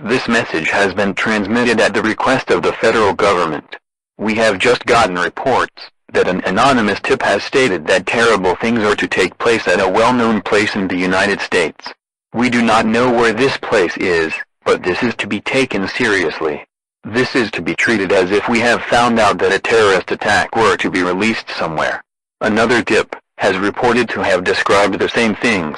This message has been transmitted at the request of the federal government. We have just gotten reports that an anonymous tip has stated that terrible things are to take place at a well-known place in the United States. We do not know where this place is, but this is to be taken seriously. This is to be treated as if we have found out that a terrorist attack were to be released somewhere. Another tip has reported to have described the same things,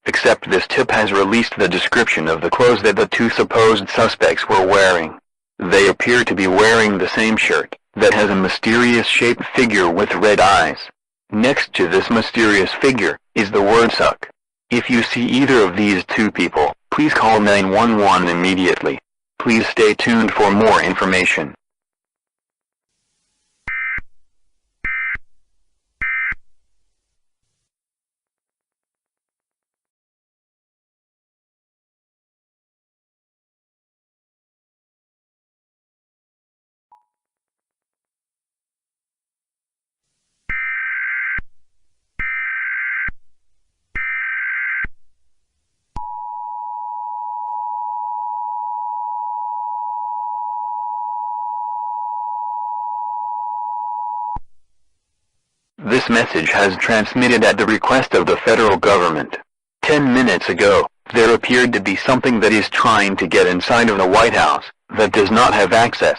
except this tip has released the description of the clothes that the two supposed suspects were wearing. They appear to be wearing the same shirt that has a mysterious shaped figure with red eyes. Next to this mysterious figure is the word suck. If you see either of these two people, please call 911 immediately. Please stay tuned for more information. This message has transmitted at the request of the federal government. 10 minutes ago, there appeared to be something that is trying to get inside of the White House, that does not have access.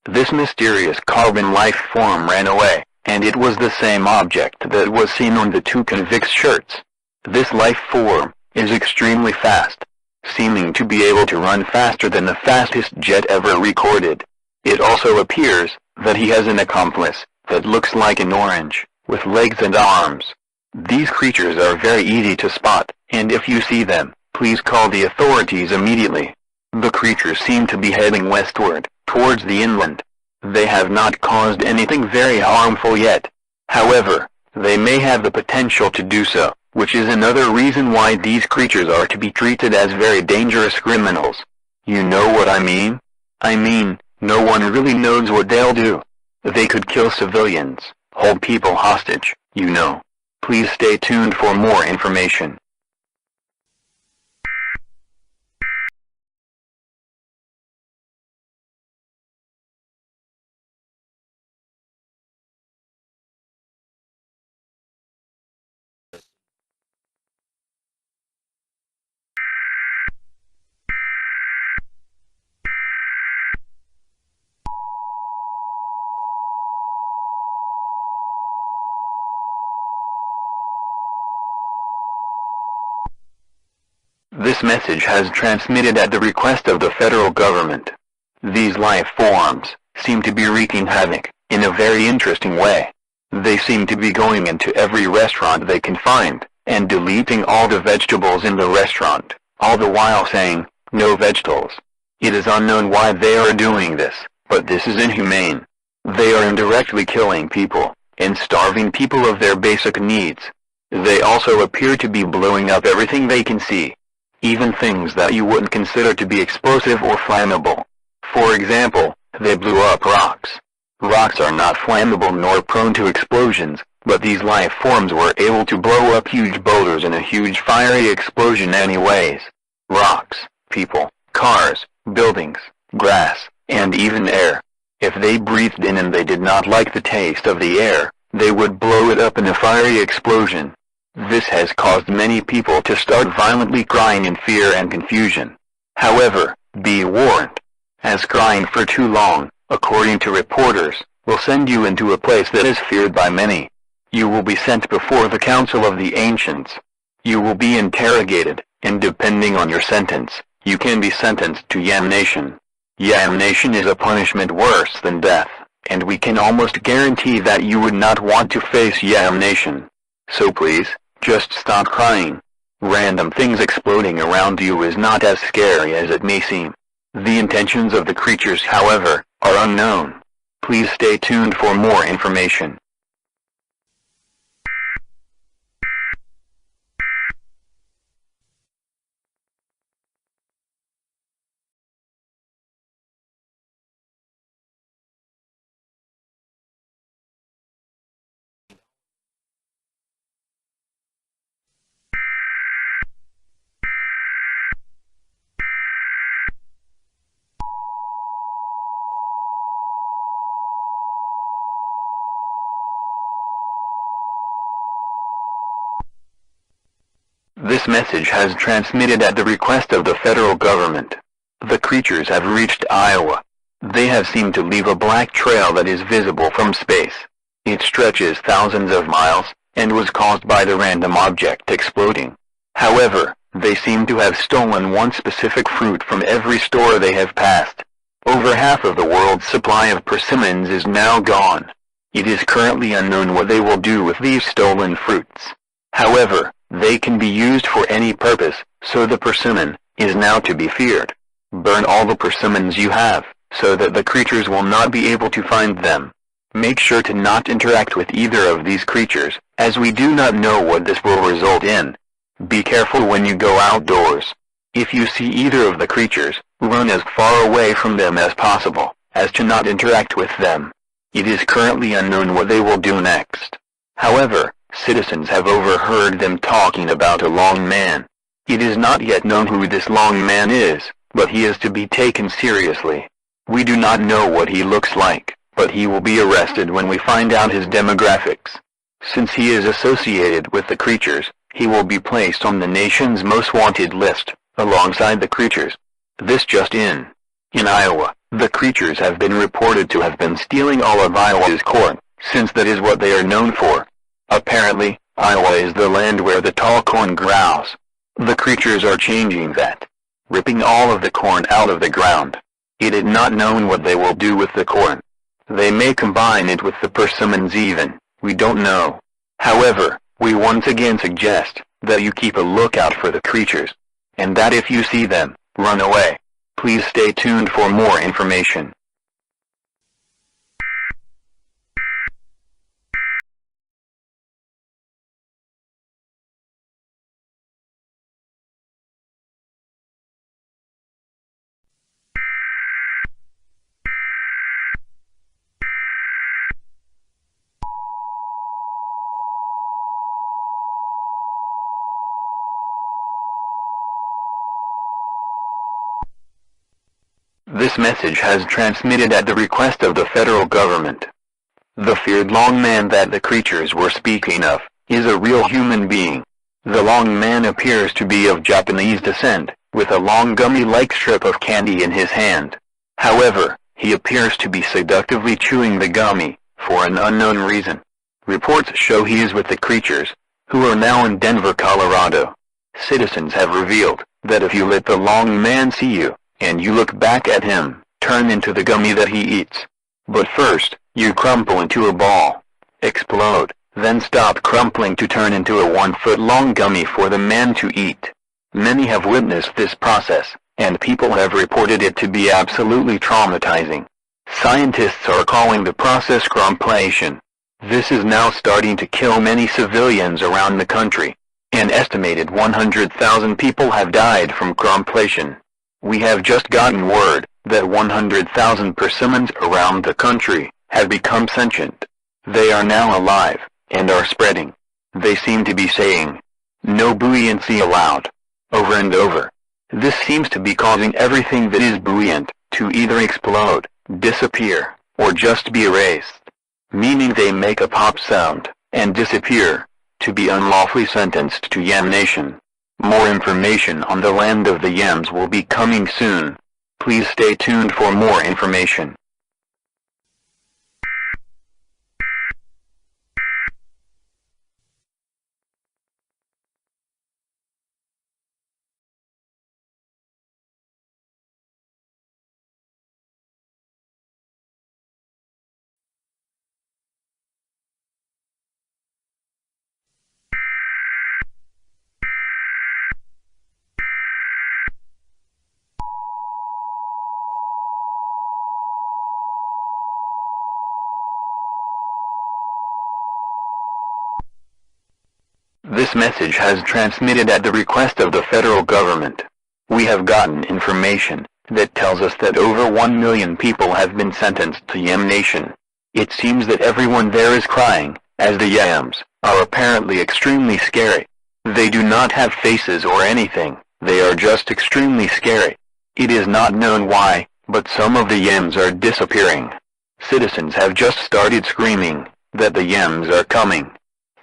This mysterious carbon life form ran away, and it was the same object that was seen on the two convicts' shirts. This life form is extremely fast, seeming to be able to run faster than the fastest jet ever recorded. It also appears that he has an accomplice that looks like an orange, with legs and arms. These creatures are very easy to spot, and if you see them, please call the authorities immediately. The creatures seem to be heading westward, towards the inland. They have not caused anything very harmful yet. However, they may have the potential to do so, which is another reason why these creatures are to be treated as very dangerous criminals. You know what I mean? I mean, no one really knows what they'll do. They could kill civilians, hold people hostage, you know. Please stay tuned for more information. This message has transmitted at the request of the federal government. These life forms seem to be wreaking havoc in a very interesting way. They seem to be going into every restaurant they can find, and deleting all the vegetables in the restaurant, all the while saying, "No vegetables." It is unknown why they are doing this, but this is inhumane. They are indirectly killing people, and starving people of their basic needs. They also appear to be blowing up everything they can see, even things that you wouldn't consider to be explosive or flammable. For example, they blew up rocks. Rocks are not flammable nor prone to explosions, but these life forms were able to blow up huge boulders in a huge fiery explosion anyways. Rocks, people, cars, buildings, grass, and even air. If they breathed in and they did not like the taste of the air, they would blow it up in a fiery explosion. This has caused many people to start violently crying in fear and confusion. However, be warned. As crying for too long, according to reporters, will send you into a place that is feared by many. You will be sent before the Council of the Ancients. You will be interrogated, and depending on your sentence, you can be sentenced to damnation. Damnation is a punishment worse than death, and we can almost guarantee that you would not want to face damnation. So please, just stop crying. Random things exploding around you is not as scary as it may seem. The intentions of the creatures, however, are unknown. Please stay tuned for more information. This message has transmitted at the request of the federal government. The creatures have reached Iowa. They have seemed to leave a black trail that is visible from space. It stretches thousands of miles, and was caused by the random object exploding. However, they seem to have stolen one specific fruit from every store they have passed. Over half of the world's supply of persimmons is now gone. It is currently unknown what they will do with these stolen fruits. However, they can be used for any purpose, so the persimmon is now to be feared. Burn all the persimmons you have, so that the creatures will not be able to find them. Make sure to not interact with either of these creatures, as we do not know what this will result in. Be careful when you go outdoors. If you see either of the creatures, run as far away from them as possible, as to not interact with them. It is currently unknown what they will do next. However, citizens have overheard them talking about a long man. It is not yet known who this long man is, but he is to be taken seriously. We do not know what he looks like, but he will be arrested when we find out his demographics. Since he is associated with the creatures, he will be placed on the nation's most wanted list, alongside the creatures. This just in. In Iowa, the creatures have been reported to have been stealing all of Iowa's corn, since that is what they are known for. Apparently, Iowa is the land where the tall corn grows. The creatures are changing that, ripping all of the corn out of the ground. It is not known what they will do with the corn. They may combine it with the persimmons even, we don't know. However, we once again suggest that you keep a lookout for the creatures, and that if you see them, run away. Please stay tuned for more information. This message has transmitted at the request of the federal government. The feared long man that the creatures were speaking of is a real human being. The long man appears to be of Japanese descent, with a long gummy-like strip of candy in his hand. However, he appears to be seductively chewing the gummy, for an unknown reason. Reports show he is with the creatures, who are now in Denver, Colorado. Citizens have revealed that if you let the long man see you, and you look back at him, turn into the gummy that he eats. But first, you crumple into a ball, explode, then stop crumpling to turn into a 1-foot-long gummy for the man to eat. Many have witnessed this process, and people have reported it to be absolutely traumatizing. Scientists are calling the process crumplation. This is now starting to kill many civilians around the country. An estimated 100,000 people have died from crumplation. We have just gotten word that 100,000 persimmons around the country have become sentient. They are now alive, and are spreading. They seem to be saying, "No buoyancy allowed," over and over. This seems to be causing everything that is buoyant to either explode, disappear, or just be erased. Meaning they make a pop sound, and disappear, to be unlawfully sentenced to damnation. More information on the land of the yams will be coming soon. Please stay tuned for more information. This message has transmitted at the request of the federal government. We have gotten information that tells us that over 1 million people have been sentenced to damnation. It seems that everyone there is crying, as the yams are apparently extremely scary. They do not have faces or anything, they are just extremely scary. It is not known why, but some of the yams are disappearing. Citizens have just started screaming that the yams are coming.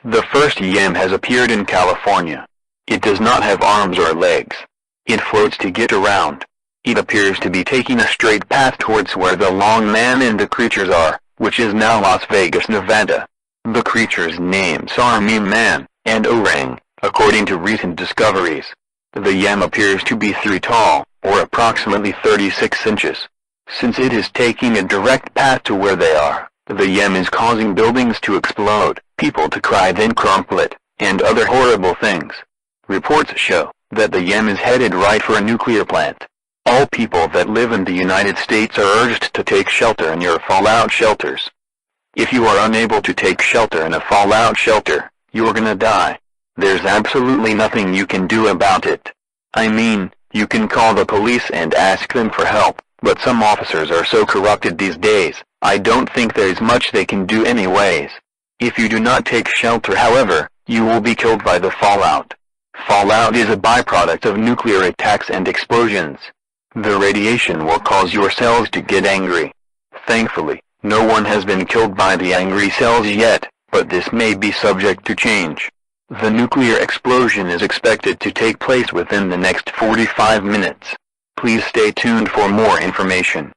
The first yam has appeared in California. It does not have arms or legs. It floats to get around. It appears to be taking a straight path towards where the long man and the creatures are, which is now Las Vegas, Nevada. The creatures' names are Meme Man and Orang, according to recent discoveries. The yam appears to be 3 tall, or approximately 36 inches. Since it is taking a direct path to where they are, the yam is causing buildings to explode, people to cry then crumple it, and other horrible things. Reports show that the yam is headed right for a nuclear plant. All people that live in the United States are urged to take shelter in your fallout shelters. If you are unable to take shelter in a fallout shelter, you're gonna die. There's absolutely nothing you can do about it. I mean, you can call the police and ask them for help, but some officers are so corrupted these days, I don't think there's much they can do anyways. If you do not take shelter, however, you will be killed by the fallout. Fallout is a byproduct of nuclear attacks and explosions. The radiation will cause your cells to get angry. Thankfully, no one has been killed by the angry cells yet, but this may be subject to change. The nuclear explosion is expected to take place within the next 45 minutes. Please stay tuned for more information.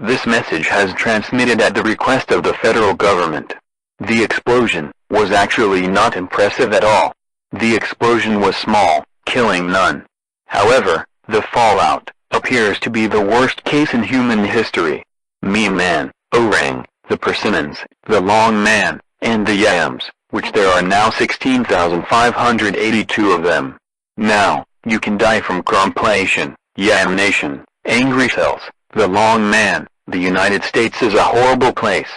This message has transmitted at the request of the federal government. The explosion was actually not impressive at all. The explosion was small, killing none. However, the fallout appears to be the worst case in human history. Meme Man, Orang, the persimmons, the long man, and the yams, which there are now 16,582 of them. Now, you can die from crumplation, yam nation, angry cells, the long man. The United States is a horrible place.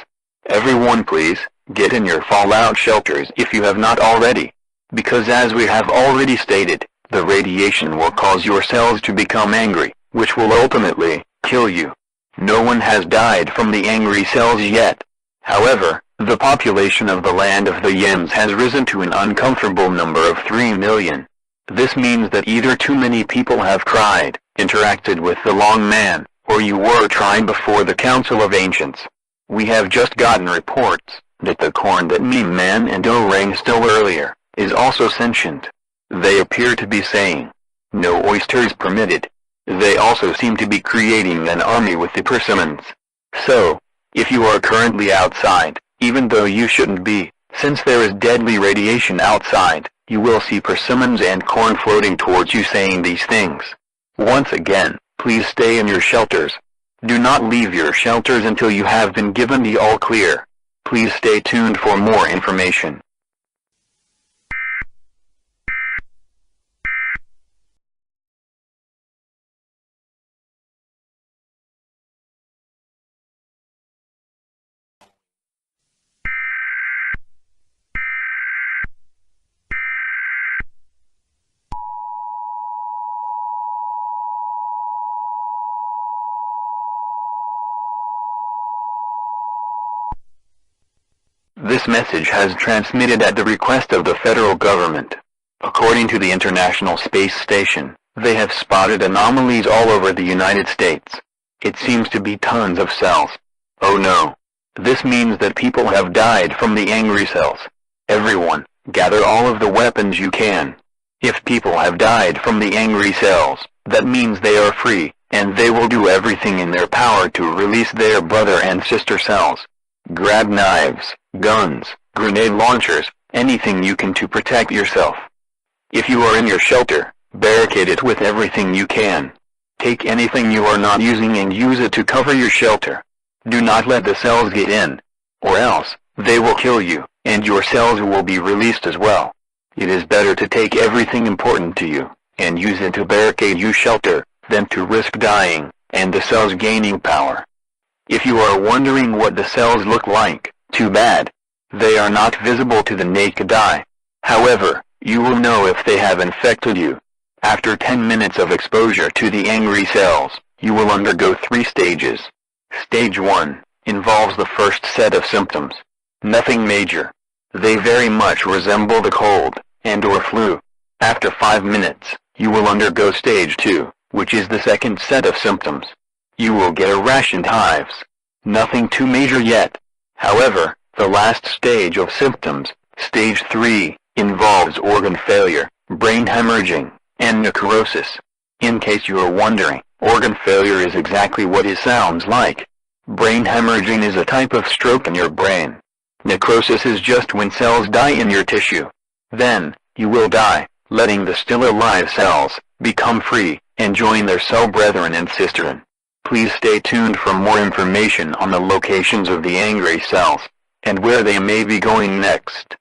Everyone please, get in your fallout shelters if you have not already. Because as we have already stated, the radiation will cause your cells to become angry, which will ultimately kill you. No one has died from the angry cells yet. However, the population of the land of the yams has risen to an uncomfortable number of 3 million. This means that either too many people have cried, interacted with the long man, or you were tried before the Council of Ancients. We have just gotten reports that the corn that Meme Man and Orang stole earlier is also sentient. They appear to be saying, "No oysters permitted." They also seem to be creating an army with the persimmons. So, if you are currently outside, even though you shouldn't be, since there is deadly radiation outside, you will see persimmons and corn floating towards you saying these things. Once again, please stay in your shelters. Do not leave your shelters until you have been given the all clear. Please stay tuned for more information. This message has transmitted at the request of the federal government. According to the International Space Station, they have spotted anomalies all over the United States. It seems to be tons of cells. Oh no. This means that people have died from the angry cells. Everyone, gather all of the weapons you can. If people have died from the angry cells, that means they are free, and they will do everything in their power to release their brother and sister cells. Grab knives, guns, grenade launchers, anything you can to protect yourself. If you are in your shelter, barricade it with everything you can. Take anything you are not using and use it to cover your shelter. Do not let the cells get in, or else, they will kill you, and your cells will be released as well. It is better to take everything important to you, and use it to barricade your shelter, than to risk dying, and the cells gaining power. If you are wondering what the cells look like, too bad. They are not visible to the naked eye. However, you will know if they have infected you. After 10 minutes of exposure to the angry cells, you will undergo 3 stages. Stage 1 involves the first set of symptoms. Nothing major. They very much resemble the cold and/or flu. After 5 minutes, you will undergo stage 2, which is the second set of symptoms. You will get a rash and hives. Nothing too major yet. However, the last stage of symptoms, stage 3, involves organ failure, brain hemorrhaging, and necrosis. In case you are wondering, organ failure is exactly what it sounds like. Brain hemorrhaging is a type of stroke in your brain. Necrosis is just when cells die in your tissue. Then, you will die, letting the still alive cells become free and join their cell brethren and sisterin. Please stay tuned for more information on the locations of the angry cells and where they may be going next.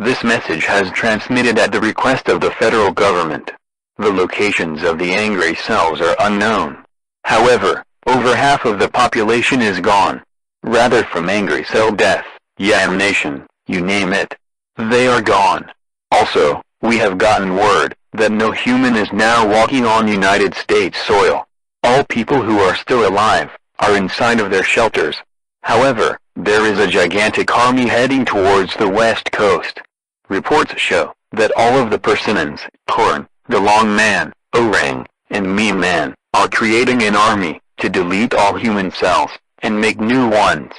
This message has transmitted at the request of the federal government. The locations of the angry cells are unknown. However, over half of the population is gone. Rather from angry cell death, damnation, you name it. They are gone. Also, we have gotten word that no human is now walking on United States soil. All people who are still alive are inside of their shelters. However, there is a gigantic army heading towards the west coast. Reports show that all of the persimmons, corn, the long man, orang, and meme man are creating an army to delete all human cells and make new ones.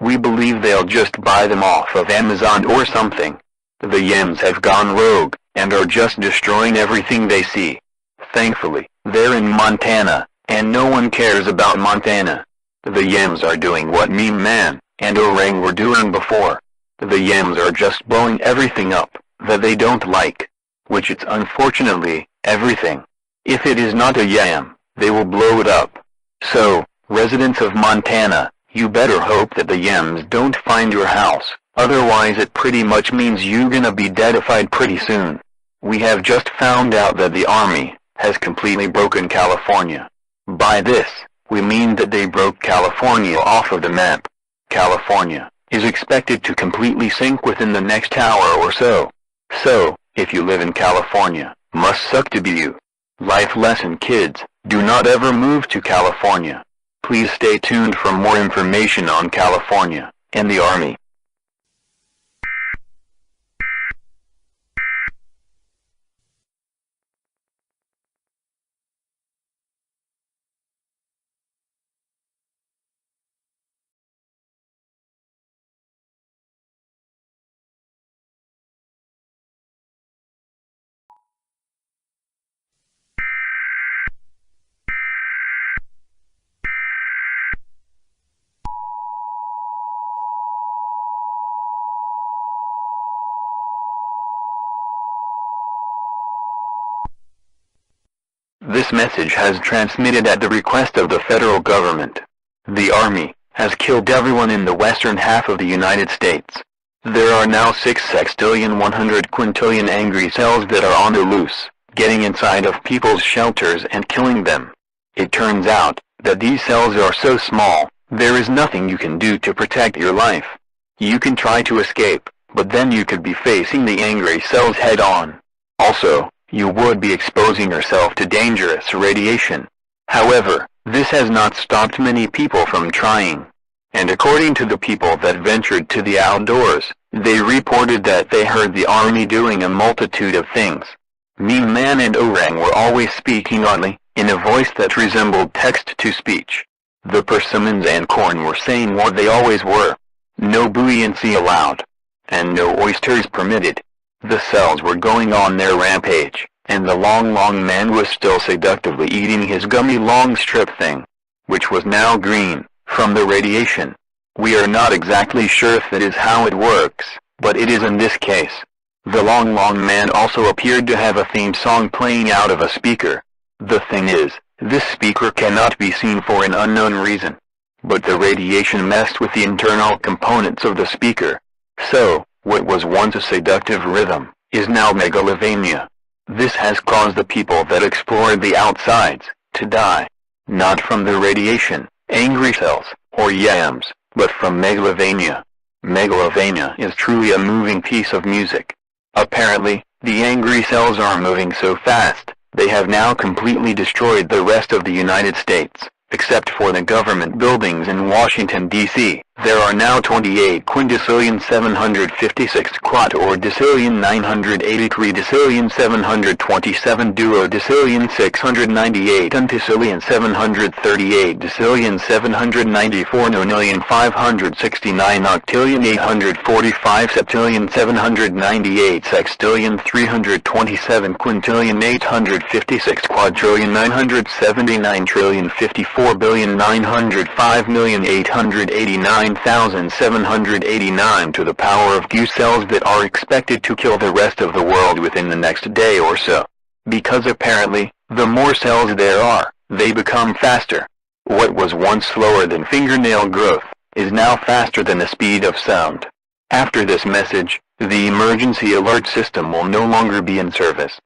We believe they'll just buy them off of Amazon or something. The yams have gone rogue and are just destroying everything they see. Thankfully, they're in Montana, and no one cares about Montana. The yams are doing what meme man and orang were doing before. The yams are just blowing everything up that they don't like, which it's unfortunately everything. If it is not a yam, they will blow it up. So, residents of Montana, you better hope that the yams don't find your house, otherwise it pretty much means you gonna be deadified pretty soon. We have just found out that the army has completely broken California. By this, we mean that they broke California off of the map. California is expected to completely sink within the next hour or so. So, if you live in California, must suck to be you. Life lesson, kids, do not ever move to California. Please stay tuned for more information on California and the Army. This message has transmitted at the request of the federal government. The Army has killed everyone in the western half of the United States. There are now 6 sextillion 100 quintillion angry cells that are on the loose, getting inside of people's shelters and killing them. It turns out that these cells are so small, there is nothing you can do to protect your life. You can try to escape, but then you could be facing the angry cells head on. Also, you would be exposing yourself to dangerous radiation. However, this has not stopped many people from trying. And according to the people that ventured to the outdoors, they reported that they heard the army doing a multitude of things. Meme man and orang were always speaking oddly, in a voice that resembled text-to-speech. The persimmons and corn were saying what they always were. No buoyancy allowed. And no oysters permitted. The cells were going on their rampage, and the long man was still seductively eating his gummy long strip thing, which was now green, from the radiation. We are not exactly sure if it is how it works, but it is in this case. The Long Long Man also appeared to have a theme song playing out of a speaker. The thing is, this speaker cannot be seen for an unknown reason. But the radiation messed with the internal components of the speaker. So, what was once a seductive rhythm, is now megalovania. This has caused the people that explored the outsides, to die. Not from the radiation, angry cells, or yams, but from megalovania. Megalovania is truly a moving piece of music. Apparently, the angry cells are moving so fast, they have now completely destroyed the rest of the United States. Except for the government buildings in Washington, D.C., there are now 28 quintillion 756 quat or decillion 983 decillion 727 duodecillion 698 unticillion 738 decillion 794 nonillion 569 octillion 845 septillion 798 sextillion 327 quintillion 856 quadrillion 979 trillion 54,905,889,789 to the power of Q cells that are expected to kill the rest of the world within the next day or so. Because apparently, the more cells there are, they become faster. What was once slower than fingernail growth, is now faster than the speed of sound. After this message, the emergency alert system will no longer be in service.